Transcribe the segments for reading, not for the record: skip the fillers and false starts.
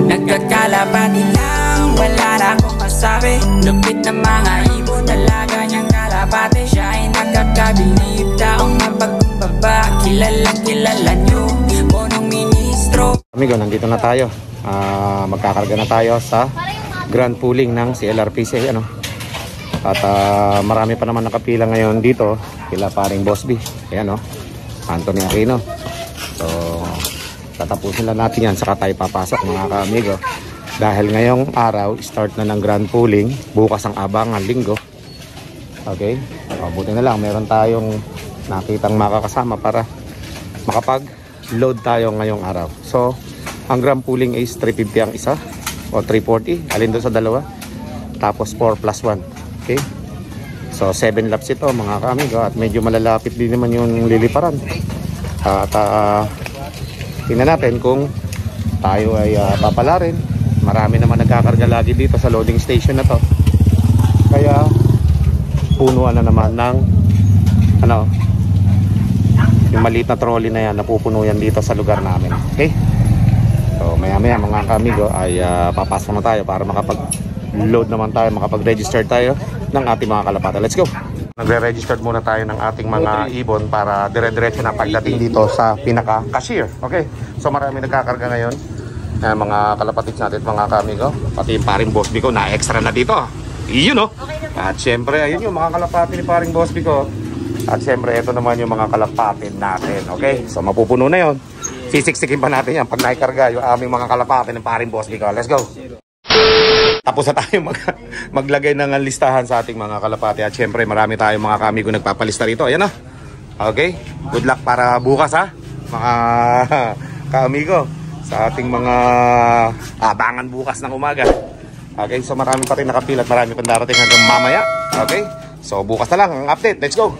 Nagkakalapati lang, wala na akong masabi. Lupit na mga ibon, talaga niyang kalapati. Siya ay nakakabilib, taong mapagkumbaba. Kilala niyo, punong ministro. Amigo, nandito na tayo. Magkakarga na tayo sa grand pooling ng CLRPC, ano? At marami pa naman nakapila ngayon dito. Kila paring Boss B, ayan, no? Anthony Aquino. So tatapusin lang natin yan, saka tayo papasok mga ka-amigo. Dahil ngayong araw, start na ng grand pooling. Bukas ang abangan, linggo. Okay? Buti na lang, meron tayong nakitang makakasama para makapag-load tayo ngayong araw. So, ang grand pooling is 350 ang isa o 340. Alin doon sa dalawa. Tapos 4 plus 1. Okay? So, 7 laps ito mga ka-amigo. At medyo malalapit din naman yung liliparan. At tingnan natin kung tayo ay papalarin. Marami naman nagkakarga lagi dito sa loading station na to. Kaya punuan na naman ng yung maliit na trolley na yan, napupuno yan dito sa lugar namin. Okay? So maya maya mga kamigo ay papasok na tayo para makapag-load naman tayo, makapag-register tayo ng ating mga kalapata. Let's go! Nagre-register muna tayo ng ating mga ibon para dire-diretso na pagdating dito sa pinaka-cashier. Okay? So marami nagkakarga ngayon. Mga kalapatids natin, mga kamigo. Pati yung paring Boss B ko na extra na dito. Iyon, no? At syempre, ayun yung mga kalapati ni paring Boss B ko. At syempre, ito naman yung mga kalapati natin. Okay? So mapupuno na yun. Sisiksikin pa natin yan pag naikarga yung aming mga kalapati ng paring Boss B ko. Let's go! Tapos na tayo maglagay ng listahan sa ating mga kalapati. At syempre marami tayong mga kamigo nagpapalista rito. Ayan na. Okay? Good luck para bukas, ha? Mga kamigo. Sa ating mga abangan bukas ng umaga. Okay? So marami pa rin nakapilat. Marami pa darating hanggang mamaya. Okay? So bukas na lang ang update. Let's go!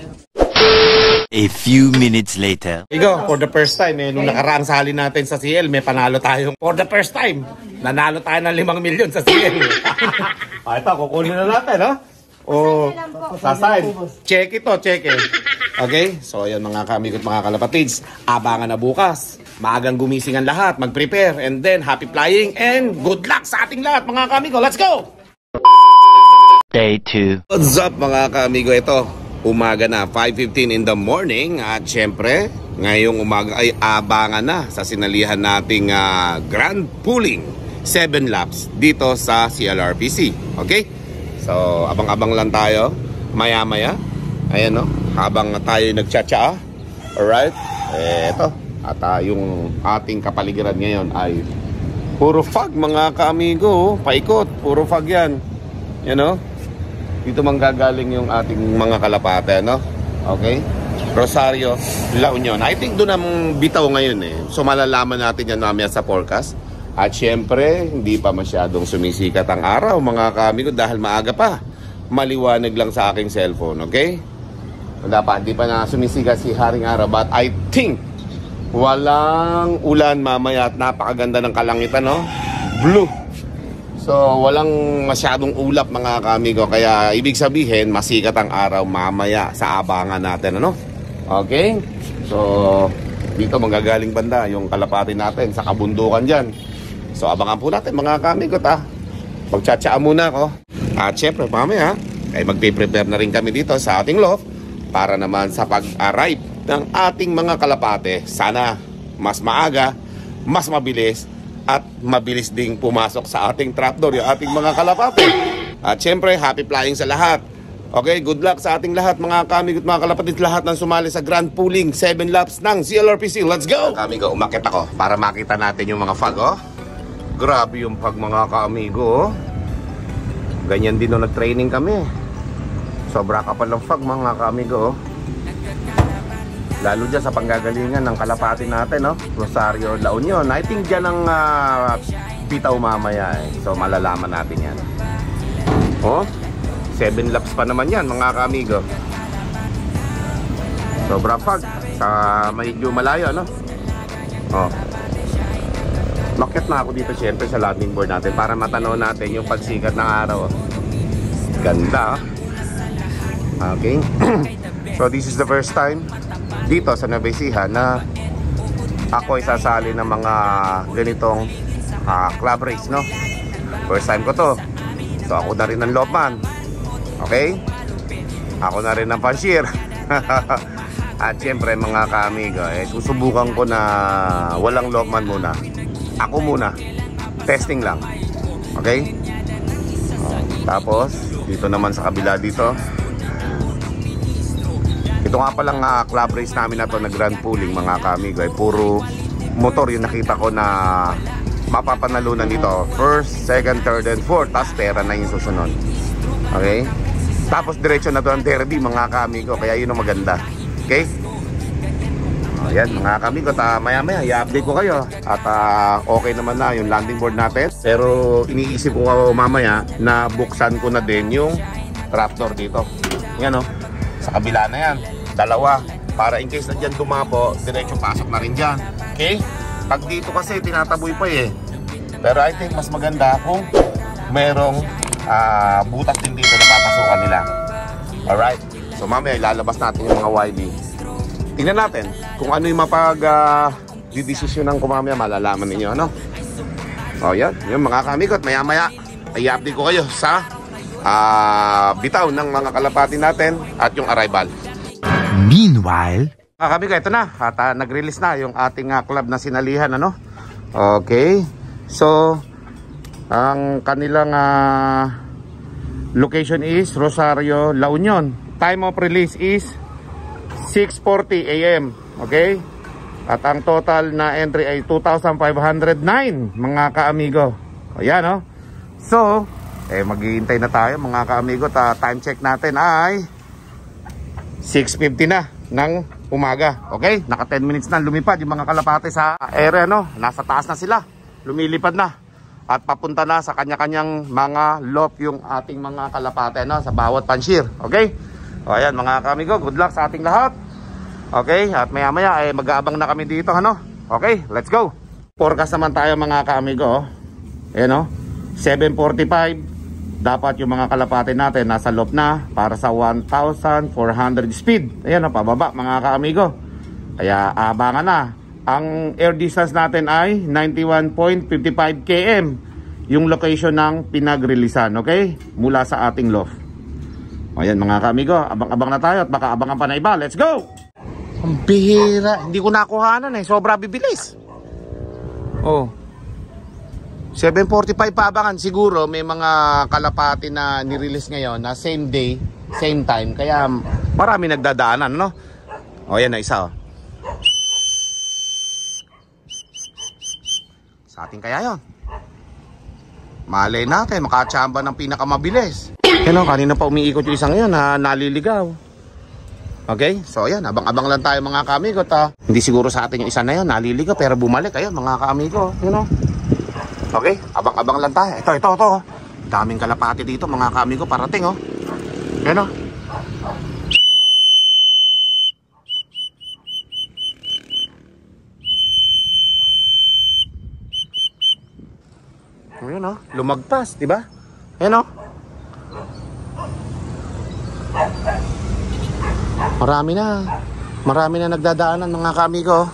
A few minutes later. Igo, for the first time, nung nakaraang sali natin sa CL, may panalo tayong for the first time. Nanalo tayo ng 5 milyon sa CL. Ito, kukunin na natin, no? O, sasayin. Check ito, check it. Okay? So, ayan mga kamigot, mga kalapatids. Abangan na bukas. Maagang gumising ang lahat, mag-prepare, and then happy flying, and good luck sa ating lahat, mga kamigo. Let's go! Day 2. What's up, mga kamigo? Ito. Umaga na, 5:15 in the morning. At syempre, ngayong umaga ay abangan na sa sinalihan nating grand pooling 7 laps dito sa CLRPC. Okay? So, abang-abang lang tayo maya-maya. Ayan, no? Habang tayo nagtsatsa. Alright? Eto. At yung ating kapaligiran ngayon ay puro fog, mga kaamigo. Paikot, puro fog yan. You know? Dito manggagaling yung ating mga kalapate, no? Okay? Rosario, La Union. I think doon ang bitaw ngayon, eh. So malalaman natin yan mamaya sa forecast. At syempre, hindi pa masyadong sumisikat ang araw, mga kamigo, dahil maaga pa. Maliwanag lang sa aking cellphone, okay? Hindi pa na sumisikat si Haring Araw. But I think walang ulan mamaya at napakaganda ng kalangitan, no? Blue. So, walang masyadong ulap, mga kamigo. Kaya, ibig sabihin, masikat ang araw mamaya sa abangan natin, ano? Okay? So, dito manggagaling banda yung kalapati natin sa kabundukan dyan. So, abangan po natin, mga kamigo, ta. Magtsatsaa muna ako. At syempre, mamaya, ay magpiprepare na rin kami dito sa ating loft para naman sa pag-arrive ng ating mga kalapate. Sana mas maaga, mas mabilis, at mabilis ding pumasok sa ating trapdoor yung ating mga kalapate. At syempre, happy flying sa lahat. Okay, good luck sa ating lahat, mga kamigo at mga kalapatid, lahat ng sumali sa grand pooling 7 laps ng CLRPC. Let's go! Kamigo, umakit ako para makita natin yung mga fog, oh. Grabe yung fog, mga kamigo, oh. Ganyan din nung nag-training kami. Sobra ka palang fog, mga kamigo, oh. Lalo dyan sa panggagalingan ng kalapati natin, no? Rosario, La Union. I think dyan ang bitaw mamaya, eh. So malalaman natin yan. Oh, 7 laps pa naman yan, mga kamigo. Sobra fog. Sa medyo malayo, no? Oh. Makit na ako dito syempre sa landing board natin para matanaw natin yung pagsikat ng araw. Ganda, oh. Okay. So this is the first time dito sa Nueva Ecija na ako ay sasali ng mga ganitong club race, no? First time ko to. So ako na rin ang lopman. Okay? Ako na rin ang panshir. At syempre mga kaamigo, susubukan ko na walang lopman muna. Ako muna. Testing lang. Okay? Tapos dito naman sa kabila dito. Ito nga palang club race namin na to na grand pooling mga kaamigo, ay puro motor yung nakita ko na mapapanalunan dito. First, second, third, and fourth. Tapos pera na yung susunod. Okay? Tapos diretso na to ang derby mga kaamigo. Kaya yun ang maganda. Okay? Ayan mga kaamigo, maya maya i-update ko kayo. At okay naman na yung landing board natin. Pero iniisip ko mamaya na buksan ko na din yung trapdoor dito. Yan o. Sa kabila na yan. Dalawa. Para in case na dyan tumapo, diretso pasok na rin dyan. Okay? Pag dito kasi tinataboy pa eh. Pero I think mas maganda kung merong butas din dito na papasukan nila. Alright? So mamaya ilalabas natin yung mga YB. Tingnan natin kung ano yung didesisyonan ko mamaya, malalaman ninyo, ano? O yan, yung mga kamigot, maya maya i-update ko kayo sa bitaw ng mga kalapati natin at yung arrival. Meanwhile, Mga kamigo, ito na at nag-release na yung ating club na sinalihan, ano? Okay. So ang kanilang location is Rosario, La Union. Time of release is 6:40 AM. Okay? At ang total na entry ay 2,509 mga kaamigo. Ayan, no? So, maghihintay na tayo mga kaamigo. Time check natin ay 6:50 na ng umaga. Okay? Naka 10 minutes na lumipad yung mga kalapate sa area, no? Nasa taas na sila. Lumilipad na. At papunta na sa kanya-kanyang mga loft yung ating mga kalapate, no? Sa bawat panshir. Okay? O ayan mga kaamigo, good luck sa ating lahat. Okay? At maya maya mag-aabang na kami dito, ano? Okay? Let's go! Forecast naman tayo mga kaamigo. Ayan, no? 7:45. Dapat yung mga kalapate natin nasa loft na para sa 1,400 speed. Ayan, no? Pababa mga kaamigo. Kaya abangan na. Ang air distance natin ay 91.55 km yung location ng pinag-releasan, okay? Mula sa ating loft. Ayan mga kaamigo, abang-abang na tayo at baka abangan pa na iba. Let's go! Ang bihira, hindi ko nakuhanan sobra bibilis. Oh, 7:45 pa abangan. Siguro may mga kalapati na nirelease ngayon na same day, same time. Kaya marami nagdadaanan, no? O yan na isa, oh. Sa atin kaya yon. Malay natin, makachamba ng pinakamabilis. Yan, kanina pa umiikot yung isang yun na naliligaw. Okay, so yan, abang-abang lang tayo mga kaamigo. Hindi siguro sa atin yung isa na yun naliligaw pero bumalik. Ayun mga kaamigo, you know. Okay, abang-abang lang tayo. Ito. Daming kalapati dito mga kaamigo, parating, oh. Yan, oh. Ayun, oh, lumagpas, di ba? Ayun, oh. Marami na nagdadaanan mga kaamigo.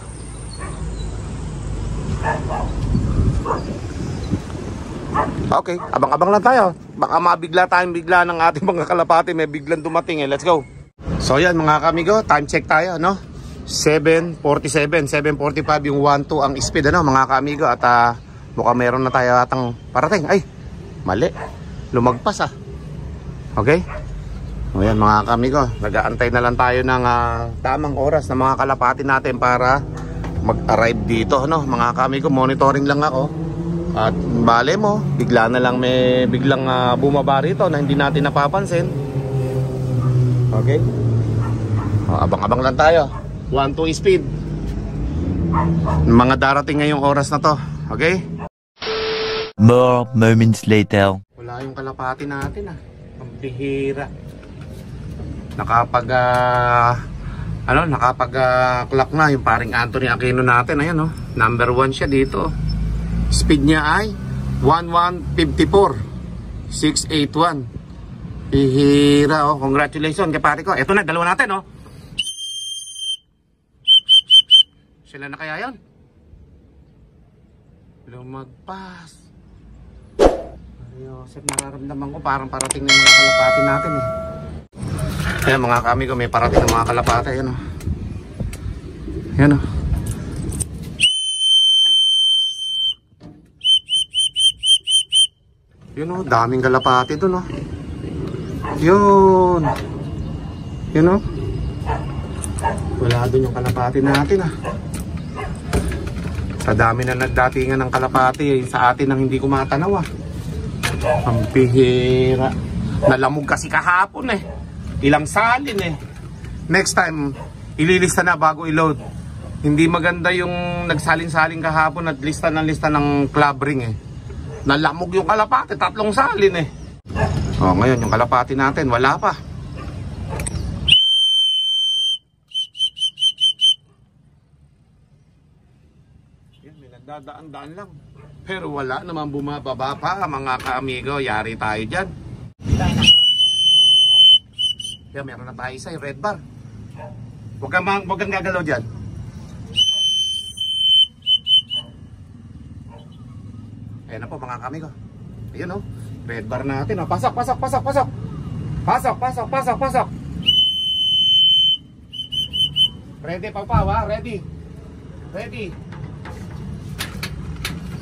Okay, abang-abang lang tayo. Baka mabigla ng ating mga kalapati, may biglang dumating let's go. So yan mga kaamigo, time check tayo, no? 7:47, 7:45 yung 1-2 ang speed, ano mga kaamigo. At mukhang meron na tayo atang parating. Ay, mali. Lumagpas, Okay? O yan mga kaamigo, nag-aantay na lang tayo ng tamang oras ng mga kalapati natin para mag-arrive dito, no? Mga kaamigo, monitoring lang ako. At bale mo, bigla na lang may biglang bumaba rito na hindi natin napapansin. Okay? O, abang-abang lang tayo. 1-2 speed. Mga darating ngayong oras na to. Okay? More moments later. Wala yung kalapati natin, Ang bihira. Nakapag clock na yung paring Anthony Aquino natin. Ayan, no? Number 1 siya dito. Speed niya ay 1154 681. Bihira, oh. Congratulations kay pare ko. Ito na, dalawa natin, oh. Sila na kaya 'yon? Lumagpas. Joseph, nararamdaman ko parang parating na yung mga kalapati natin eh. Ayan mga kami ko, may parating ng mga kalapati. Ayan o. Ayan o. Yun o, daming kalapati dun o. Yun. Yun o. Wala dun yung kalapati natin ah. Sa dami na nagdatingan ng kalapati sa atin ang hindi ko matanaw ah. Ang bihira. Nalamog kasi kahapon eh. Ilang salin eh. Next time, ililista na bago i-load. Hindi maganda yung nagsalin-salin kahapon at lista ng club ring eh. Nalamog yung kalapati, 3 salin eh. Oh, ngayon yung kalapati natin, wala pa. Dadaan-daan lang. Pero wala naman bumababa pa mga ka-amigo. Yari tayo dyan. Kaya meron na tayo isa yung red bar. Huwag kang gagalaw dyan. Ayan na po mga ka-amigo. Ayun o. Red bar natin o. Pasok. Pasok. Ready Pau ha. Ready.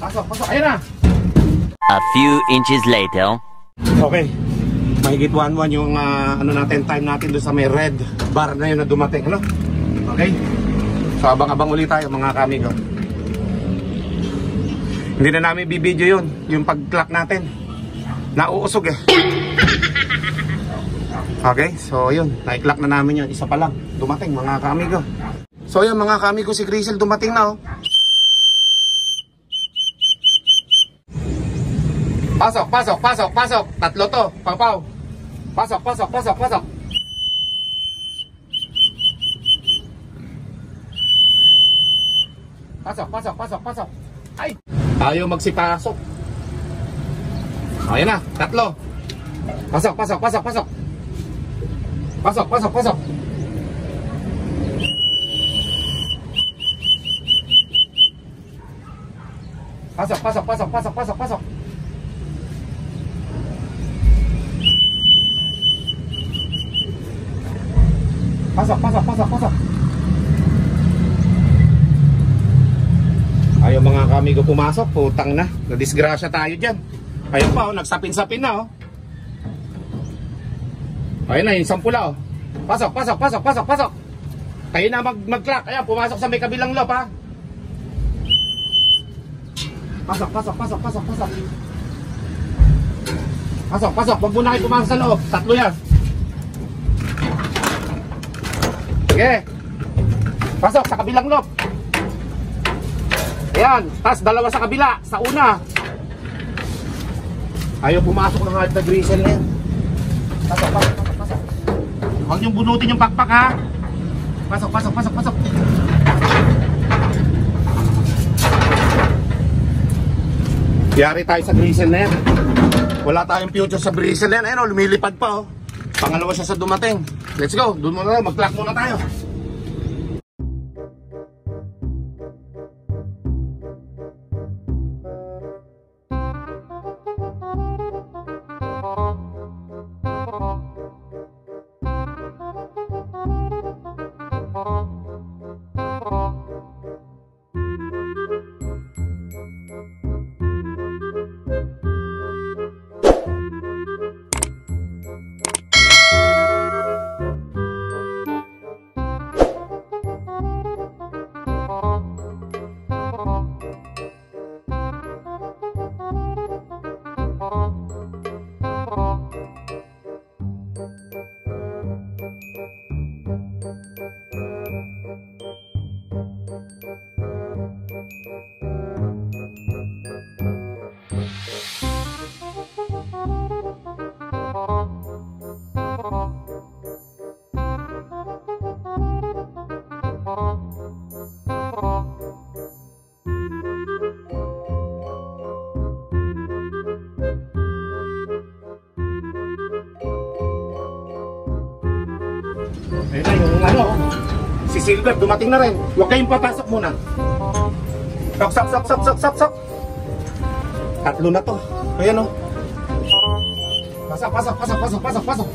Pasok, ayan na! A few inches later. Okay, mahigit 1-1 yung ano natin, time natin doon sa may red bar na yun na dumating, ano? Okay? So abang-abang ulit tayo mga kamigo. Hindi na namin bibidyo yun, yung pag-clock natin. Nauusog eh. Okay, so yun, na-clock na namin yun. Isa pa lang, dumating mga kamigo. So yun mga kamigo, si Grisel dumating na oh. Pasok. Tatlo to, Pau. Pasok. Pasok. Ay, ayaw magsipasok. Ayan na, tatlo. Pasok. Pasok. Pasok. Ayaw mga kamigo pumasok, putang na. Nadisgrasya tayo dyan. Ayaw pa oh, nagsapin-sapin na oh. Ayun na, yung 10 oh. Pasok. Kayo na mag-clock. Ayan, pumasok sa may kabilang loop ha. Pasok. Wag muna kayo pumasok sa loob. 3 yan. Sige. Pasok sa kabilang loop. Ayan, tas 2 sa kabila, sa una. Ayaw pumasok ng hard na Grisel na yan. Pasok. Huwag niyong bunutin yung pakpak ha. Pasok. Yari tayo sa Grisel na yan. Wala tayong future sa Grisel na yan. Ayun o, lumilipad pa oh. Pangalawa siya sa dumating. Let's go, doon muna tayo, mag-clock muna tayo. Ayun na yung ano, si Silver dumating na rin. Huwag kayong papasok muna. Sok. Tatlo na to. Ayan o. Pasok, pasok, pasok, pasok, pasok, pasok.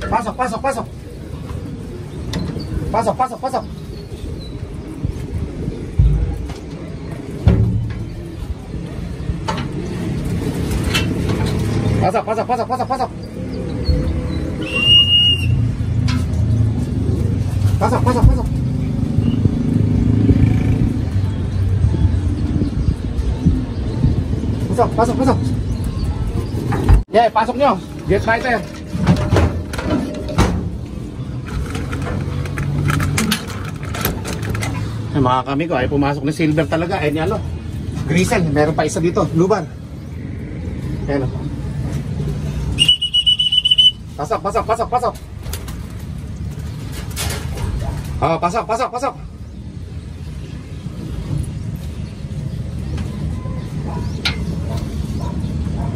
Pasok, pasok, pasok. Pasok, pasok, pasok. Pasok, pasok, pasok, pasok, pasok. Pasok, pasok, pasok. Pasok, pasok, pasok. Yeah, pasok nyo. Get fighter. Ay, mga kami ko, ay pumasok na silver talaga. Ay, ano, Grisel, meron pa isa dito, luban. Ayan o. Pasok, pasok, pasok, pasok. Ah, pasok, pasok, pasok.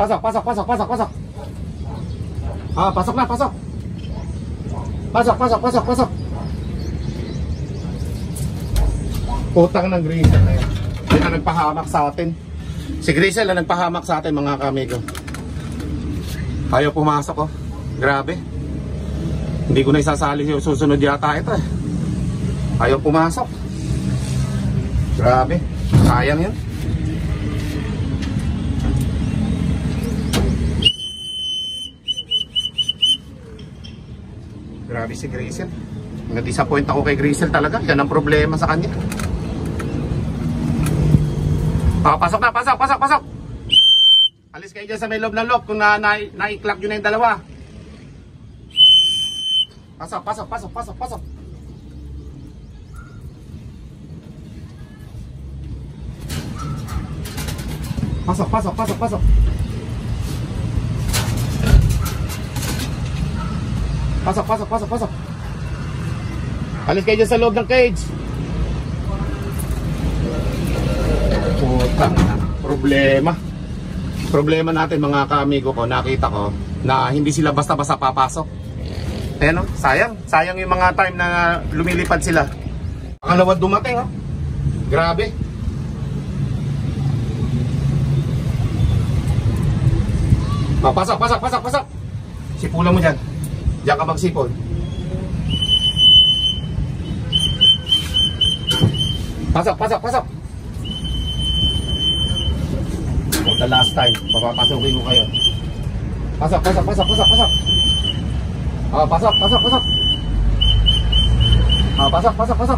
Pasok, pasok, pasok, pasok, pasok. Ah, pasok na, pasok. Pasok, pasok, pasok, pasok. Putang ng Grisel na yan. Yan ang nagpahamak sa atin. Si Grisel ang nagpahamak sa atin, mga kamigo. Ayaw pumasok, oh. Grabe. Hindi ko na isasali yung susunod yata ito eh. Ayaw pumasok. Grabe. Sayang yun. Grabe si Grisel. Na-disappoint ako kay Grisel talaga. Yan ang problema sa kanya. Ah, pasok na, pasok, pasok, pasok. Alis kayo dyan sa may loob ng loob kung na-i-clock nyo na yung dalawa. Pasok, pasok, pasok, pasok, pasok. Pasok, pasok, pasok, pasok. Pasok, pasok, pasok, pasok. Alis kayo dyan sa loob ng cage. Putang na. Problema natin, mga kaamigo ko. Nakita ko na hindi sila basta-basta papasok. Ayan o, sayang yung mga time na lumilipad sila. Pangalawa dumating o. Grabe. Oh, pasok, pasok, pasok, pasok. Sipulan mo dyan. Diyan ka magsipol. Pasok, pasok, pasok. For the last time, papapasukin ko kayo. Pasok, pasok, pasok, pasok, pasok. Ah, pasok, pasok, pasok. Ah, pasok, pasok, pasok.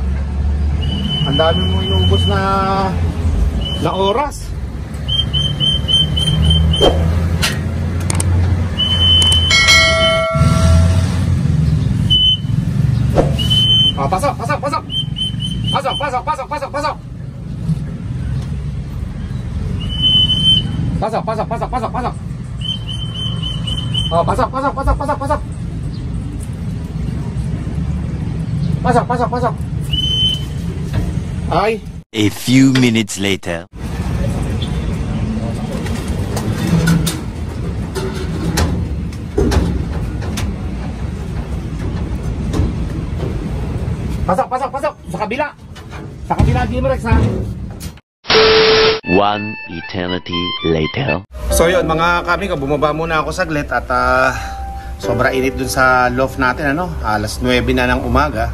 Ang dami mo inuubos na oras. Ah, pasok, pasok, pasok. Pasok, pasok, pasok, pasok, pasok. Pasok, pasok, pasok, pasok, pasok. Oh, pasok, pasok, pasok, pasok, pasok. Pasok, pasok, pasok. Ay. A few minutes later. Pasok, pasok, pasok. Sa kabila. Sa kabila, Gimrex, ha. One eternity later. So yun, mga kamigo, bumaba muna ako saglit at sobra init dun sa loft natin, ano? Alas 9 na ng umaga.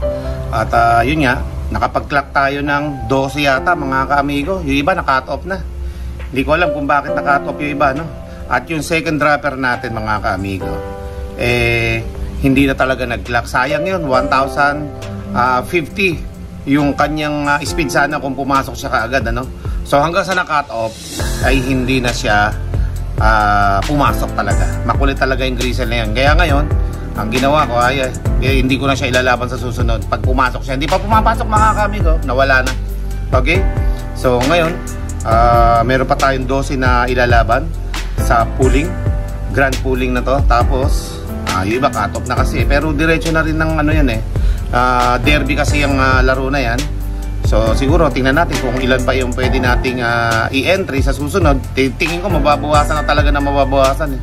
At yun nga, nakapag-clock tayo ng 12 yata, mga kamigo. Yung iba na-cut off na. Hindi ko alam kung bakit na-cut off yung iba, no? At yung second dropper natin, mga kamigo, hindi na talaga nag-clock. Sayang yun, 1,050 yung kanyang speed sana kung pumasok siya kaagad, ano? So hanggang sa na-cut off ay hindi na siya pumasok talaga. Makulit talaga yung Grisel na yan. Kaya ngayon, ang ginawa ko ay hindi ko na siya ilalaban sa susunod. Pag pumasok siya, hindi pa pumapasok, mga kamigo, nawala na. Okay? So ngayon, meron pa tayong 12 na ilalaban sa pooling, grand pooling na to. Tapos yung iba cut off na kasi, pero diretso na rin ng ano yan eh. Derby kasi yung laro na yan. So siguro tingnan natin kung ilan pa yung pwede nating i-entry sa susunod. Tingin ko mababawasan na talaga, na mababawasan eh.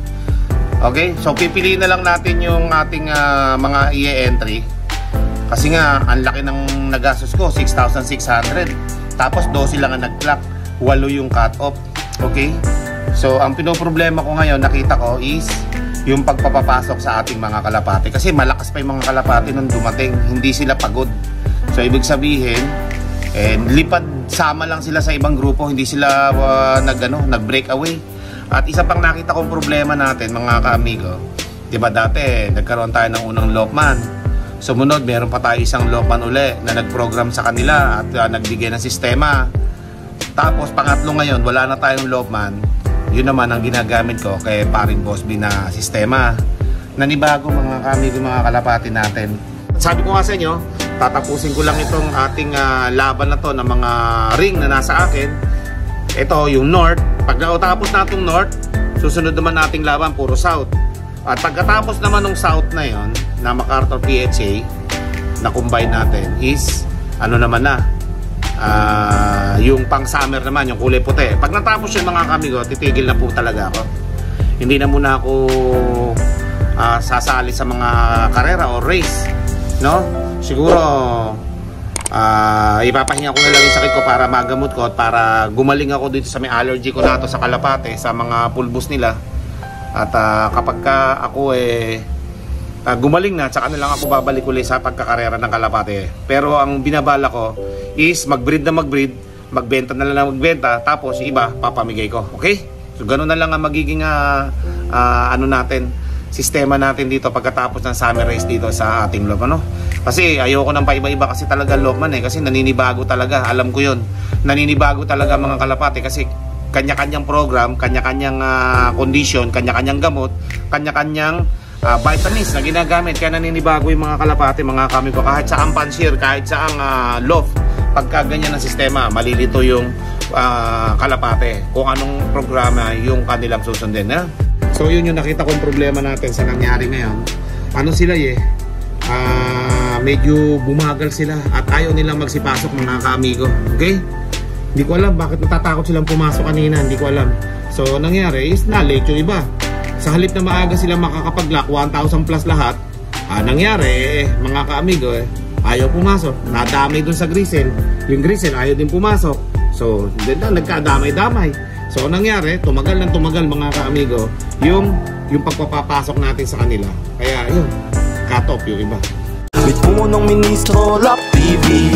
Okay? So pipiliin na lang natin yung ating mga i-entry. Kasi nga ang laki ng nagastos ko, 6,600. Tapos 12 lang ang nag-clock, 8 yung cut off. Okay? So, ang pinoproblema ko ngayon, nakita ko is yung pagpapapasok sa ating mga kalapate. Kasi malakas pa yung mga kalapate nung dumating. Hindi sila pagod. So, ibig sabihin, lipad sama lang sila sa ibang grupo. Hindi sila nag-break away. At isa pang nakita kong problema natin, mga kaamigo. Diba dati, nagkaroon tayo ng unang Lopman. Sumunod, meron pa tayo isang Lopman uli na nag-program sa kanila at nagbigay ng sistema. Tapos, pangatlo ngayon, wala na tayong Lopman. Yun naman ang ginagamit ko kay paring Boss B na sistema. Nanibago mga kamigo, mga kalapati natin. Sabi ko nga sa inyo, tatapusin ko lang itong ating laban na to ng mga ring na nasa akin. Ito yung North. Pag nautapos na itong North, susunod naman nating laban puro South. At pagkatapos naman ng South na yon na MacArthur PHA na combine natin is ano naman na yung pang summer naman, yung kulay puti. Pag natapos yun mga kamigo, titigil na po talaga ako. Hindi na muna ako sasali sa mga karera o race, no? Siguro ipapahinga ko na lang yung sakit ko para magamot ko at para gumaling ako dito sa may allergy ko na to sa kalapate, sa mga pulbos nila. At kapag ako gumaling na, tsaka na lang ako babalik ulit sa pagkakarera ng kalapate. Pero ang binabala ko is mag-breed na mag-breed, magbenta na lang magbenta, tapos iba papamigay ko. Okay? So ganoon na lang ang magiging natin, sistema natin dito pagkatapos ng summer race dito sa ating Lopman, no? Kasi ayoko nang paiba-iba kasi talaga Lopman kasi naninibago talaga, alam ko 'yon. Naninibago talaga mga kalapate kasi kanya-kanyang program, kanya-kanyang condition, kanya-kanyang gamot, kanya-kanyang vitamins na ginagamit. Kaya naninibago yung mga kalapate, mga kami ko, kahit sa pansir, kahit sa loft. Pagka ganyan ang sistema, malilito yung kalapate kung anong programa yung kanilang susundin. So yun yung nakita kong problema natin sa nangyari ngayon. Ano sila medyo bumagal sila at ayaw nilang magsipasok mga kaamigo. Okay? Hindi ko alam bakit natatakot silang pumasok kanina, hindi ko alam. So nangyari is na-late yung iba. Sa halip na maaga sila makakapag-lock, 1,000 plus lahat, nangyari mga kaamigo ayaw pumasok. Nadamay dun sa Grisel. Yung Grisel ayaw din pumasok. So nagkadamay-damay. So nangyari, tumagal ng tumagal mga kaamigo yung pagpapapasok natin sa kanila. Kaya yun, cut off yung iba. With punong ministro, Lap TV.